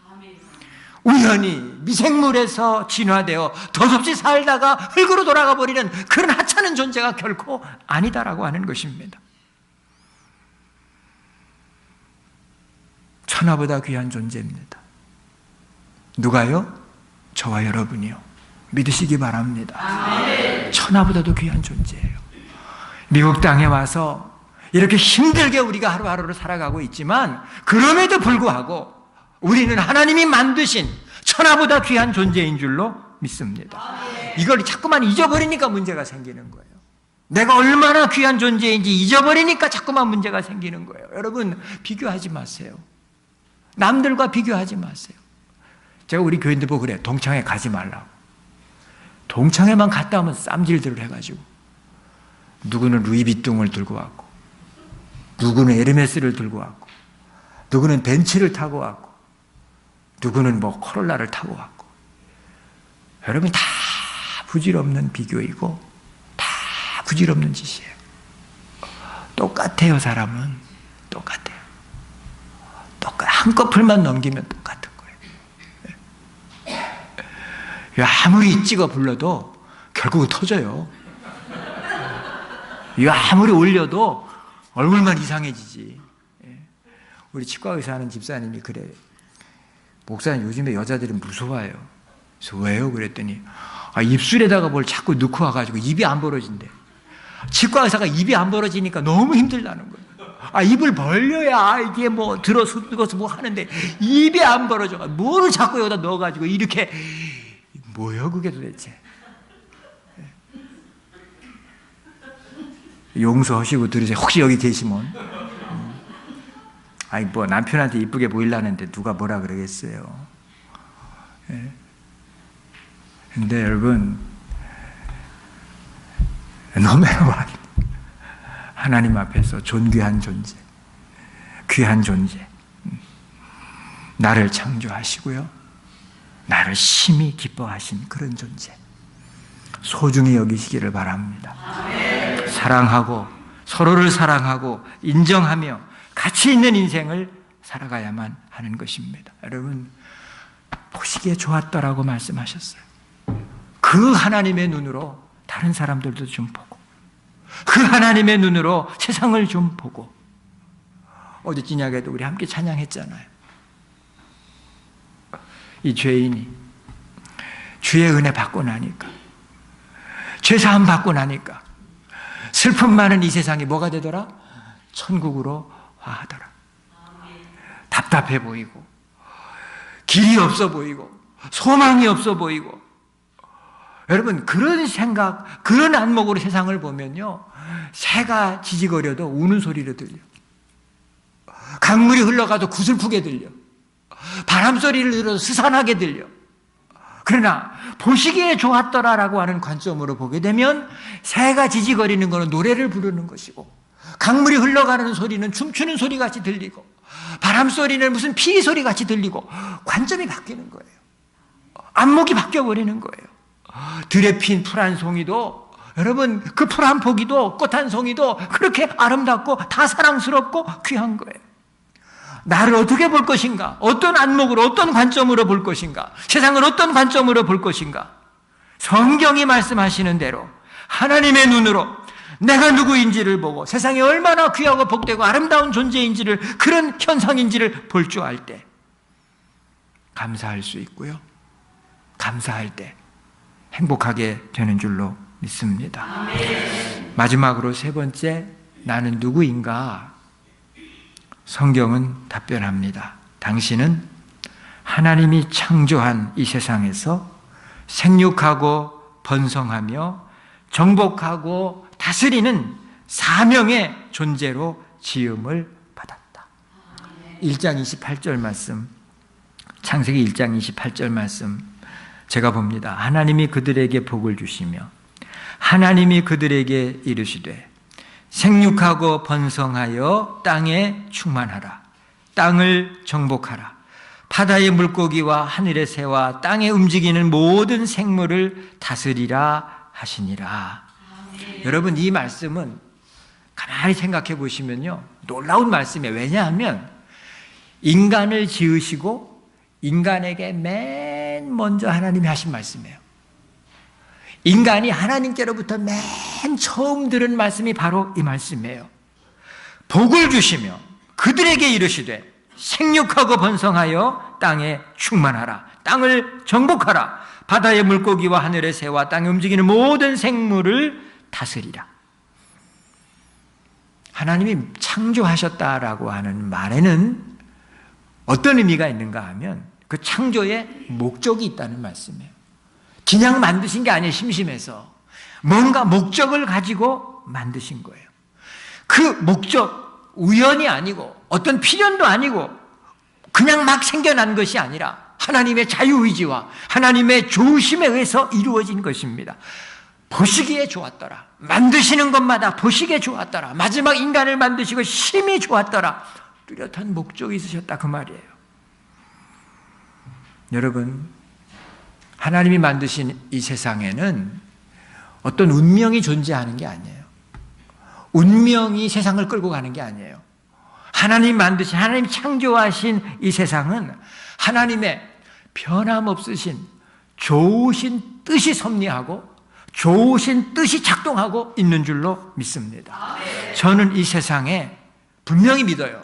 우연히 미생물에서 진화되어 덧없이 살다가 흙으로 돌아가 버리는 그런 하찮은 존재가 결코 아니다라고 하는 것입니다. 천하보다 귀한 존재입니다. 누가요? 저와 여러분이요. 믿으시기 바랍니다. 천하보다도 귀한 존재예요. 미국 땅에 와서 이렇게 힘들게 우리가 하루하루를 살아가고 있지만 그럼에도 불구하고 우리는 하나님이 만드신 천하보다 귀한 존재인 줄로 믿습니다. 이걸 자꾸만 잊어버리니까 문제가 생기는 거예요. 내가 얼마나 귀한 존재인지 잊어버리니까 자꾸만 문제가 생기는 거예요. 여러분, 비교하지 마세요. 남들과 비교하지 마세요. 제가 우리 교인들 보고 그래. 동창회 가지 말라고. 동창회만 갔다 오면 쌈질들을 해가지고 누구는 루이비통을 들고 왔고 누구는 에르메스를 들고 왔고 누구는 벤츠를 타고 왔고 누구는 뭐 코롤라를 타고 왔고. 여러분, 다 부질없는 비교이고 다 부질없는 짓이에요. 똑같아요. 사람은 똑같아요. 한꺼풀만 넘기면 똑같은 거예요. 아무리 찍어 불러도 결국은 터져요. 아무리 올려도 얼굴만 이상해지지. 우리 치과 의사 하는 집사님이 그래. 목사님, 요즘에 여자들은 무서워요. 그래서 왜요? 그랬더니 입술에다가 뭘 자꾸 넣고 와가지고 입이 안 벌어진대. 치과 의사가 입이 안 벌어지니까 너무 힘들다는 거예요. 입을 벌려야 이게 뭐 들어서 뭐 하는데 입이 안 벌어져. 뭐를 자꾸 여기다 넣어가지고 이렇게 뭐예요 그게 도대체. 용서하시고 들으세요. 혹시 여기 계시면. 뭐 남편한테 이쁘게 보이려는데 누가 뭐라 그러겠어요. 근데 여러분, no matter what, 하나님 앞에서 존귀한 존재, 귀한 존재, 나를 창조하시고요, 나를 심히 기뻐하신 그런 존재, 소중히 여기시기를 바랍니다. 사랑하고 서로를 사랑하고 인정하며 가치 있는 인생을 살아가야만 하는 것입니다. 여러분, 보시기에 좋았더라고 말씀하셨어요. 그 하나님의 눈으로 다른 사람들도 좀 보고, 그 하나님의 눈으로 세상을 좀 보고. 어제 저녁에도 우리 함께 찬양했잖아요. 이 죄인이 주의 은혜 받고 나니까, 죄사함 받고 나니까 슬픔 많은 이 세상이 뭐가 되더라? 천국으로 화하더라. 답답해 보이고, 길이 없어 보이고, 소망이 없어 보이고. 여러분, 그런 생각, 그런 안목으로 세상을 보면요, 새가 지지거려도 우는 소리로 들려, 강물이 흘러가도 구슬프게 들려, 바람 소리를 들어도 스산하게 들려. 그러나 보시기에 좋았더라라고 하는 관점으로 보게 되면 새가 지지거리는 것은 노래를 부르는 것이고, 강물이 흘러가는 소리는 춤추는 소리 같이 들리고, 바람 소리는 무슨 피 소리 같이 들리고, 관점이 바뀌는 거예요. 안목이 바뀌어버리는 거예요. 들에 핀 풀 한 송이도, 여러분, 그 풀 한 포기도, 꽃 한 송이도 그렇게 아름답고 다 사랑스럽고 귀한 거예요. 나를 어떻게 볼 것인가? 어떤 안목으로, 어떤 관점으로 볼 것인가? 세상을 어떤 관점으로 볼 것인가? 성경이 말씀하시는 대로 하나님의 눈으로 내가 누구인지를 보고, 세상에 얼마나 귀하고 복되고 아름다운 존재인지를, 그런 현상인지를 볼 줄 알 때 감사할 수 있고요, 감사할 때 행복하게 되는 줄로 믿습니다. 아멘. 마지막으로 세 번째, 나는 누구인가? 성경은 답변합니다. 당신은 하나님이 창조한 이 세상에서 생육하고 번성하며 정복하고 다스리는 사명의 존재로 지음을 받았다. 1장 28절 말씀, 창세기 1장 28절 말씀 제가 봅니다. 하나님이 그들에게 복을 주시며 하나님이 그들에게 이르시되 생육하고 번성하여 땅에 충만하라. 땅을 정복하라. 바다의 물고기와 하늘의 새와 땅에 움직이는 모든 생물을 다스리라 하시니라. 아멘. 여러분, 이 말씀은 가만히 생각해 보시면요, 놀라운 말씀이에요. 왜냐하면 인간을 지으시고 인간에게 맨 먼저 하나님이 하신 말씀이에요. 인간이 하나님께로부터 맨 처음 들은 말씀이 바로 이 말씀이에요. 복을 주시며 그들에게 이르시되 생육하고 번성하여 땅에 충만하라. 땅을 정복하라. 바다의 물고기와 하늘의 새와 땅에 움직이는 모든 생물을 다스리라. 하나님이 창조하셨다라고 하는 말에는 어떤 의미가 있는가 하면 그 창조에 목적이 있다는 말씀이에요. 그냥 만드신 게 아니에요. 심심해서 뭔가 목적을 가지고 만드신 거예요. 그 목적, 우연이 아니고 어떤 필연도 아니고 그냥 막 생겨난 것이 아니라 하나님의 자유의지와 하나님의 좋으심에 의해서 이루어진 것입니다. 보시기에 좋았더라. 만드시는 것마다 보시기에 좋았더라. 마지막 인간을 만드시고 심히 좋았더라. 뚜렷한 목적이 있으셨다, 그 말이에요. 여러분, 하나님이 만드신 이 세상에는 어떤 운명이 존재하는 게 아니에요. 운명이 세상을 끌고 가는 게 아니에요. 하나님 만드신, 하나님 창조하신 이 세상은 하나님의 변함없으신 좋으신 뜻이 섭리하고 좋으신 뜻이 작동하고 있는 줄로 믿습니다. 저는 이 세상에 분명히 믿어요.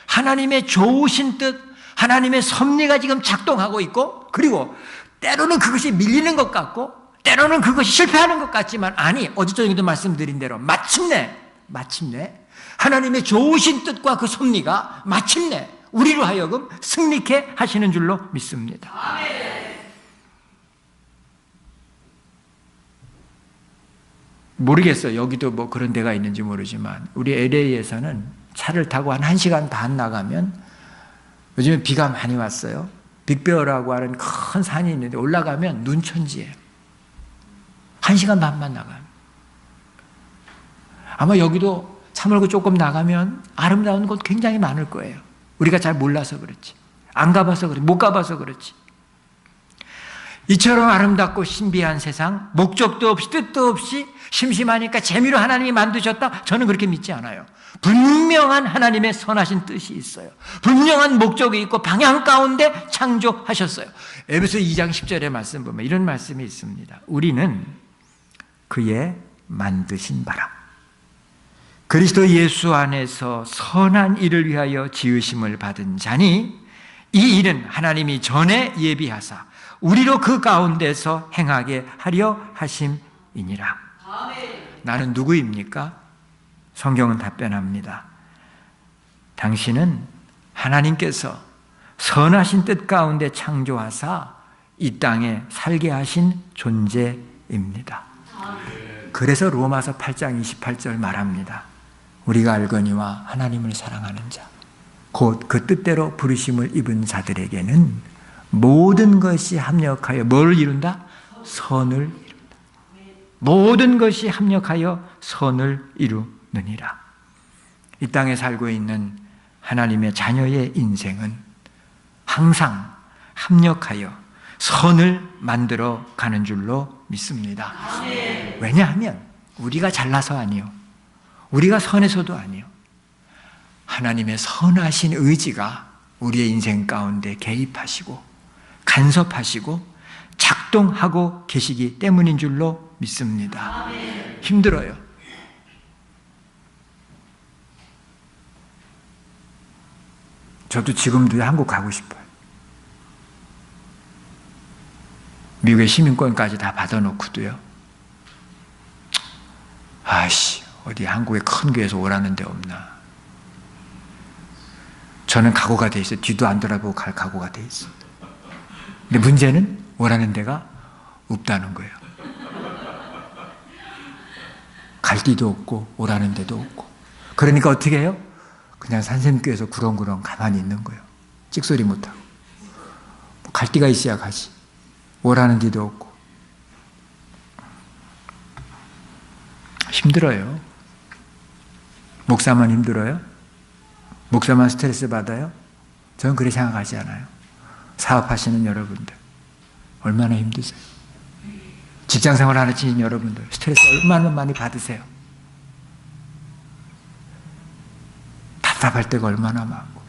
하나님의 좋으신 뜻, 하나님의 섭리가 지금 작동하고 있고, 그리고 때로는 그것이 밀리는 것 같고 때로는 그것이 실패하는 것 같지만, 아니, 어제 저녁에도 말씀드린 대로 마침내 하나님의 좋으신 뜻과 그 섭리가 마침내 우리로 하여금 승리케 하시는 줄로 믿습니다. 모르겠어요. 여기도 뭐 그런 데가 있는지 모르지만 우리 LA에서는 차를 타고 한 1시간 반 나가면, 요즘에 비가 많이 왔어요. 빅베어라고 하는 큰 산이 있는데 올라가면 눈천지예요. 1시간 반만 나가면. 아마 여기도 차몰고 조금 나가면 아름다운 곳 굉장히 많을 거예요. 우리가 잘 몰라서 그렇지. 안 가봐서 그렇지. 못 가봐서 그렇지. 이처럼 아름답고 신비한 세상, 목적도 없이 뜻도 없이 심심하니까 재미로 하나님이 만드셨다? 저는 그렇게 믿지 않아요. 분명한 하나님의 선하신 뜻이 있어요. 분명한 목적이 있고 방향 가운데 창조하셨어요. 에베소 2장 10절의 말씀 보면 이런 말씀이 있습니다. 우리는 그의 만드신 바라. 그리스도 예수 안에서 선한 일을 위하여 지으심을 받은 자니 이 일은 하나님이 전에 예비하사 우리로 그 가운데서 행하게 하려 하심이니라. 나는 누구입니까? 성경은 답변합니다. 당신은 하나님께서 선하신 뜻 가운데 창조하사 이 땅에 살게 하신 존재입니다. 그래서 로마서 8장 28절 말합니다. 우리가 알거니와 하나님을 사랑하는 자, 곧 그 뜻대로 부르심을 입은 자들에게는 모든 것이 합력하여 뭘 이룬다? 선을 이룬다. 모든 것이 합력하여 선을 이루느니라. 이 땅에 살고 있는 하나님의 자녀의 인생은 항상 합력하여 선을 만들어 가는 줄로 믿습니다. 왜냐하면 우리가 잘나서 아니요, 우리가 선해서도 아니요, 하나님의 선하신 의지가 우리의 인생 가운데 개입하시고 간섭하시고 작동하고 계시기 때문인 줄로 믿습니다. 힘들어요. 저도 지금도 한국 가고 싶어요. 미국의 시민권까지 다 받아놓고도요. 아이씨, 어디 한국의 큰 교회에서 오라는 데 없나. 저는 각오가 돼 있어요. 뒤도 안 돌아보고 갈 각오가 돼 있어요. 근데 문제는 오라는 데가 없다는 거예요. 갈 데도 없고 오라는 데도 없고. 그러니까 어떻게 해요? 그냥 산샘교에서 구렁구렁 가만히 있는 거예요. 찍소리 못하고. 갈 데가 있어야 가지. 오라는 데도 없고. 힘들어요. 목사만 힘들어요? 목사만 스트레스 받아요? 저는 그렇게 생각하지 않아요. 사업하시는 여러분들 얼마나 힘드세요? 직장생활 하시는 여러분들 스트레스 얼마나 많이 받으세요? 답답할 때가 얼마나 많고.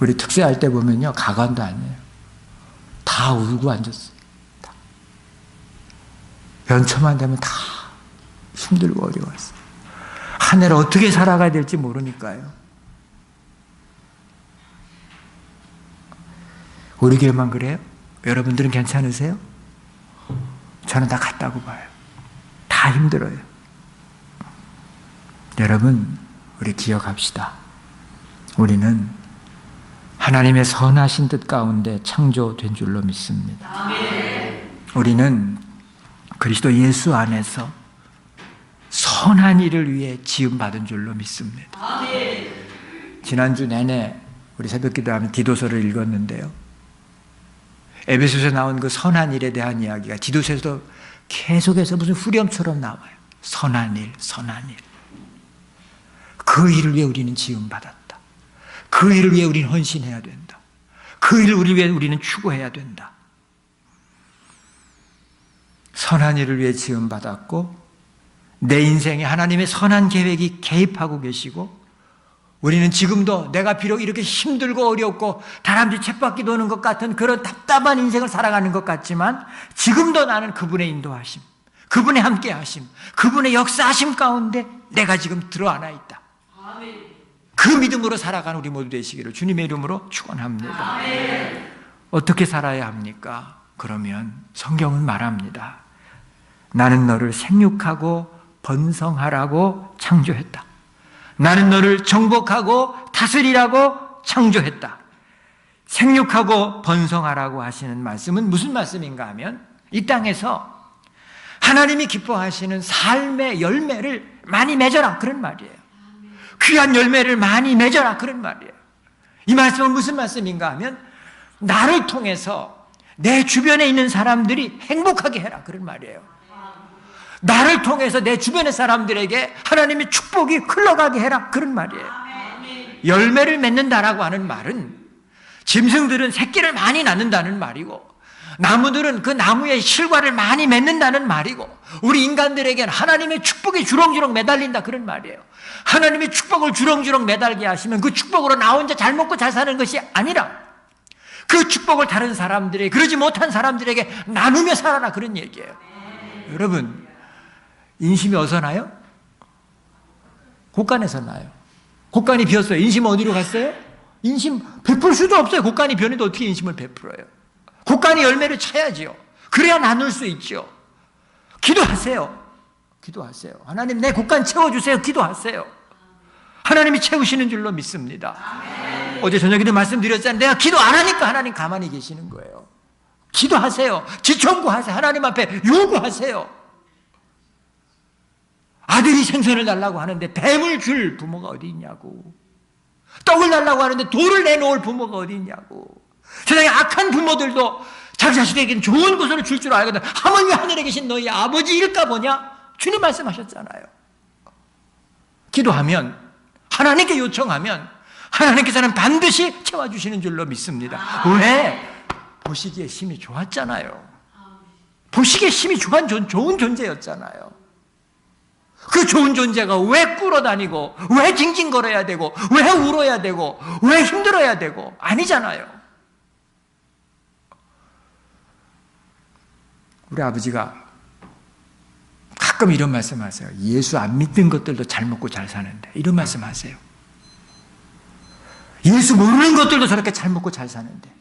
우리 특세할 때 보면요, 가관도 아니에요. 다 울고 앉았어요. 다. 연초만 되면 다 힘들고 어려웠어요. 한 해를 어떻게 살아가야 될지 모르니까요. 우리 교회만 그래요? 여러분들은 괜찮으세요? 저는 다 같다고 봐요. 다 힘들어요. 여러분, 우리 기억합시다. 우리는 하나님의 선하신 뜻 가운데 창조된 줄로 믿습니다. 우리는 그리스도 예수 안에서 선한 일을 위해 지음받은 줄로 믿습니다. 지난주 내내 우리 새벽 기도하면 디도서를 읽었는데요. 에베소서에 나온 그 선한 일에 대한 이야기가 디도서에서도 계속해서 무슨 후렴처럼 나와요. 선한 일, 선한 일. 그 일을 위해 우리는 지음받았다. 그 일을 위해 우리는 헌신해야 된다. 그 일을 위해 우리는 추구해야 된다. 선한 일을 위해 지음받았고 내 인생에 하나님의 선한 계획이 개입하고 계시고 우리는 지금도 내가 비록 이렇게 힘들고 어렵고 다람쥐 쳇바퀴 도는 것 같은 그런 답답한 인생을 살아가는 것 같지만 지금도 나는 그분의 인도하심, 그분의 함께하심, 그분의 역사하심 가운데 내가 지금 들어안아 있다. 그 믿음으로 살아가는 우리 모두 되시기를 주님의 이름으로 축원합니다. 어떻게 살아야 합니까? 그러면 성경은 말합니다. 나는 너를 생육하고 번성하라고 창조했다. 나는 너를 정복하고 다스리라고 창조했다. 생육하고 번성하라고 하시는 말씀은 무슨 말씀인가 하면 이 땅에서 하나님이 기뻐하시는 삶의 열매를 많이 맺어라 그런 말이에요. 귀한 열매를 많이 맺어라 그런 말이에요. 이 말씀은 무슨 말씀인가 하면 나를 통해서 내 주변에 있는 사람들이 행복하게 해라 그런 말이에요. 나를 통해서 내 주변의 사람들에게 하나님의 축복이 흘러가게 해라. 그런 말이에요. 열매를 맺는다라고 하는 말은 짐승들은 새끼를 많이 낳는다는 말이고 나무들은 그 나무의 실과를 많이 맺는다는 말이고 우리 인간들에게는 하나님의 축복이 주렁주렁 매달린다 그런 말이에요. 하나님의 축복을 주렁주렁 매달게 하시면 그 축복으로 나 혼자 잘 먹고 잘 사는 것이 아니라 그 축복을 다른 사람들에게 그러지 못한 사람들에게 나누며 살아라 그런 얘기예요. 여러분 인심이 어디서 나요? 곳간에서 나요. 곳간이 비었어요. 인심은 어디로 갔어요? 인심 베풀 수도 없어요. 곳간이 비었는데 어떻게 인심을 베풀어요? 곳간이 열매를 쳐야지요. 그래야 나눌 수 있죠. 기도하세요. 기도하세요. 하나님 내 곳간 채워주세요. 기도하세요. 하나님이 채우시는 줄로 믿습니다. 어제 저녁에도 말씀드렸잖아요. 내가 기도 안 하니까 하나님 가만히 계시는 거예요. 기도하세요. 지청구하세요. 하나님 앞에 요구하세요. 아들이 생선을 달라고 하는데 뱀을 줄 부모가 어디 있냐고. 떡을 달라고 하는데 돌을 내놓을 부모가 어디 있냐고. 세상에 악한 부모들도 자기 자식에게는 좋은 것으로 줄 줄 알거든. 하물며 하늘에 계신 너희 아버지일까 보냐? 주님 말씀하셨잖아요. 기도하면 하나님께 요청하면 하나님께서는 반드시 채워주시는 줄로 믿습니다. 왜? 보시기에 힘이 좋았잖아요. 보시기에 힘이 좋은 존재였잖아요. 그 좋은 존재가 왜 꿇어다니고 왜 징징거려야 되고 왜 울어야 되고 왜 힘들어야 되고 아니잖아요. 우리 아버지가 가끔 이런 말씀하세요. 예수 안 믿는 것들도 잘 먹고 잘 사는데 이런 말씀하세요. 예수 모르는 것들도 저렇게 잘 먹고 잘 사는데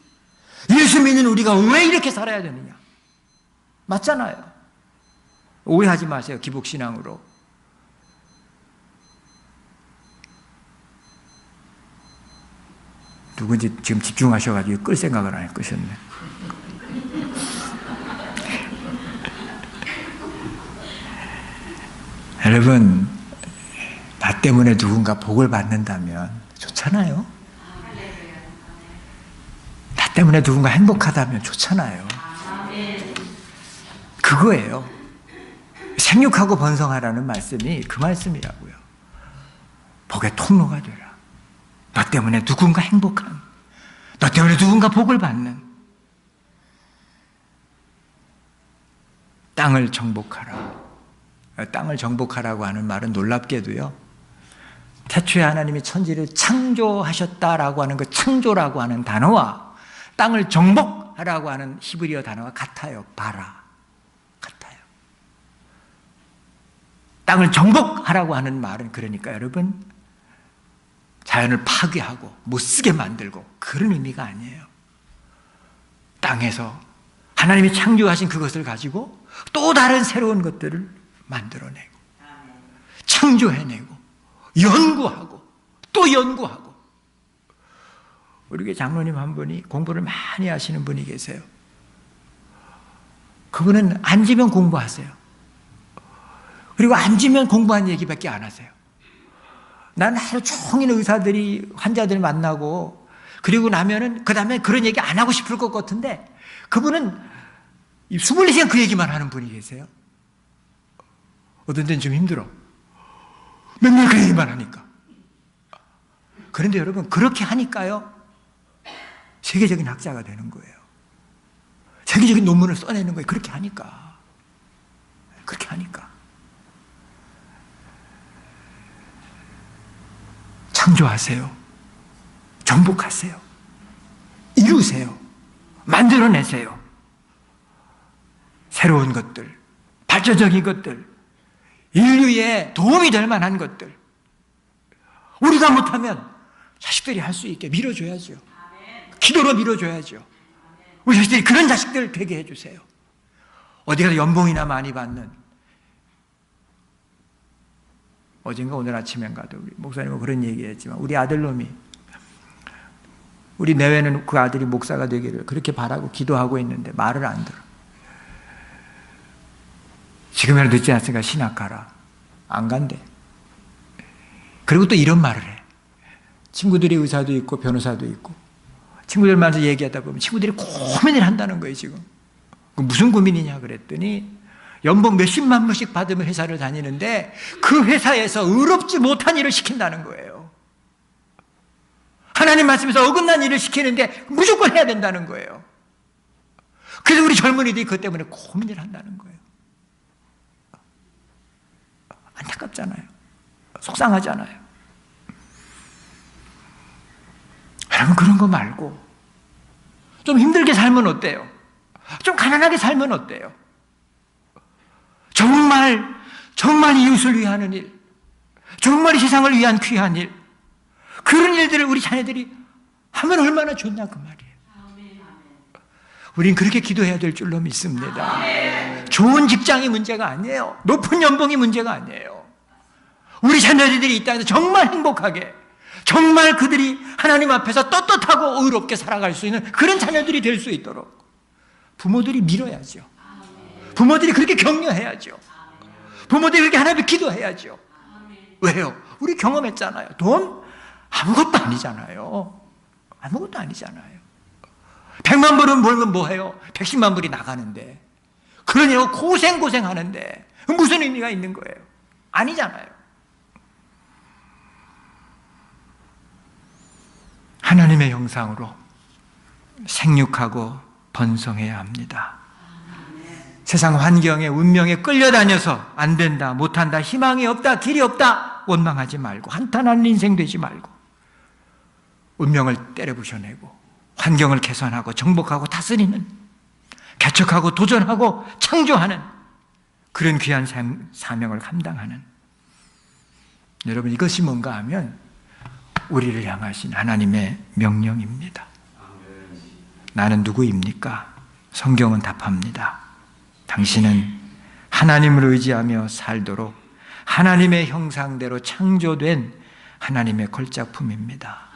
예수 믿는 우리가 왜 이렇게 살아야 되느냐. 맞잖아요. 오해하지 마세요. 기복신앙으로. 누군지 지금 집중하셔가지고 끌 생각을 안 해. 끄셨네. 여러분, 나 때문에 누군가 복을 받는다면 좋잖아요. 나 때문에 누군가 행복하다면 좋잖아요. 그거예요. 생육하고 번성하라는 말씀이 그 말씀이라고요. 복의 통로가 되라. 너 때문에 누군가 행복한, 너 때문에 누군가 복을 받는 땅을 정복하라. 땅을 정복하라고 하는 말은 놀랍게도요. 태초에 하나님이 천지를 창조하셨다라고 하는 그 창조라고 하는 단어와 땅을 정복하라고 하는 히브리어 단어가 같아요. 바라. 같아요. 땅을 정복하라고 하는 말은 그러니까 여러분 자연을 파괴하고 못쓰게 만들고 그런 의미가 아니에요. 땅에서 하나님이 창조하신 그것을 가지고 또 다른 새로운 것들을 만들어내고 창조해내고 연구하고 또 연구하고. 우리 교회 장로님 한 분이 공부를 많이 하시는 분이 계세요. 그분은 앉으면 공부하세요. 그리고 앉으면 공부한 얘기밖에 안 하세요. 난 하루 종일 의사들이 환자들 만나고 그리고 나면은 그 다음에 그런 얘기 안 하고 싶을 것 같은데 그분은 24시간 그 얘기만 하는 분이 계세요. 어떤 때는 좀 힘들어. 맨날 그 얘기만 하니까. 그런데 여러분 그렇게 하니까요 세계적인 학자가 되는 거예요. 세계적인 논문을 써내는 거예요. 그렇게 하니까. 그렇게 하니까. 창조하세요. 정복하세요. 이루세요. 만들어내세요. 새로운 것들, 발전적인 것들, 인류에 도움이 될 만한 것들. 우리가 못하면 자식들이 할 수 있게 밀어줘야죠. 기도로 밀어줘야죠. 우리 자식들이 그런 자식들 되게 해주세요. 어디 가서 연봉이나 많이 받는, 어젠가 오늘 아침엔가도 우리 목사님은 그런 얘기했지만 우리 아들놈이 우리 내외는 그 아들이 목사가 되기를 그렇게 바라고 기도하고 있는데 말을 안 들어. 지금이라도 늦지 않으니까 신학 가라. 안 간대. 그리고 또 이런 말을 해. 친구들이 의사도 있고 변호사도 있고 친구들 만나서 얘기하다 보면 친구들이 고민을 한다는 거예요. 지금 무슨 고민이냐 그랬더니 연봉 몇십만 불씩 받으면 회사를 다니는데 그 회사에서 의롭지 못한 일을 시킨다는 거예요. 하나님 말씀에서 어긋난 일을 시키는데 무조건 해야 된다는 거예요. 그래서 우리 젊은이들이 그것 때문에 고민을 한다는 거예요. 안타깝잖아요. 속상하잖아요. 여러분, 그런 거 말고 좀 힘들게 살면 어때요? 좀 가난하게 살면 어때요? 정말 이웃을 위하는 일, 정말 이 세상을 위한 귀한 일, 그런 일들을 우리 자녀들이 하면 얼마나 좋냐 그 말이에요. 우린 그렇게 기도해야 될 줄로 믿습니다. 좋은 직장이 문제가 아니에요. 높은 연봉이 문제가 아니에요. 우리 자녀들이 이 땅에서 정말 행복하게, 정말 그들이 하나님 앞에서 떳떳하고 의롭게 살아갈 수 있는 그런 자녀들이 될 수 있도록 부모들이 밀어야죠. 부모들이 그렇게 격려해야죠. 부모들이 그렇게 하나님께 기도해야죠. 왜요? 우리 경험했잖아요. 돈 아무것도 아니잖아요. 아무것도 아니잖아요. 100만 불은 벌면 뭐해요? 110만 불이 나가는데, 그러냐고 고생하는데 무슨 의미가 있는 거예요? 아니잖아요. 하나님의 형상으로 생육하고 번성해야 합니다. 세상 환경에, 운명에 끌려다녀서 안 된다, 못한다, 희망이 없다, 길이 없다 원망하지 말고, 한탄하는 인생 되지 말고, 운명을 때려부셔내고 환경을 개선하고 정복하고 다스리는, 개척하고 도전하고 창조하는 그런 귀한 사명을 감당하는, 여러분, 이것이 뭔가 하면 우리를 향하신 하나님의 명령입니다. 나는 누구입니까? 성경은 답합니다. 당신은 하나님을 의지하며 살도록 하나님의 형상대로 창조된 하나님의 걸작품입니다.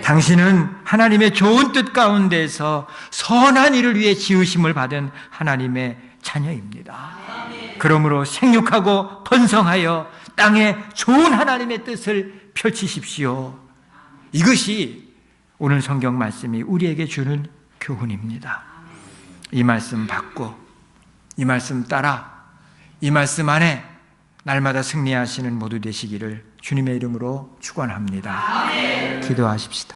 당신은 하나님의 좋은 뜻 가운데서 선한 일을 위해 지으심을 받은 하나님의 자녀입니다. 그러므로 생육하고 번성하여 땅에 좋은 하나님의 뜻을 펼치십시오. 이것이 오늘 성경 말씀이 우리에게 주는 교훈입니다. 이 말씀 받고, 이 말씀 따라, 이 말씀 안에 날마다 승리하시는 모두 되시기를 주님의 이름으로 축원합니다. 기도하십시다.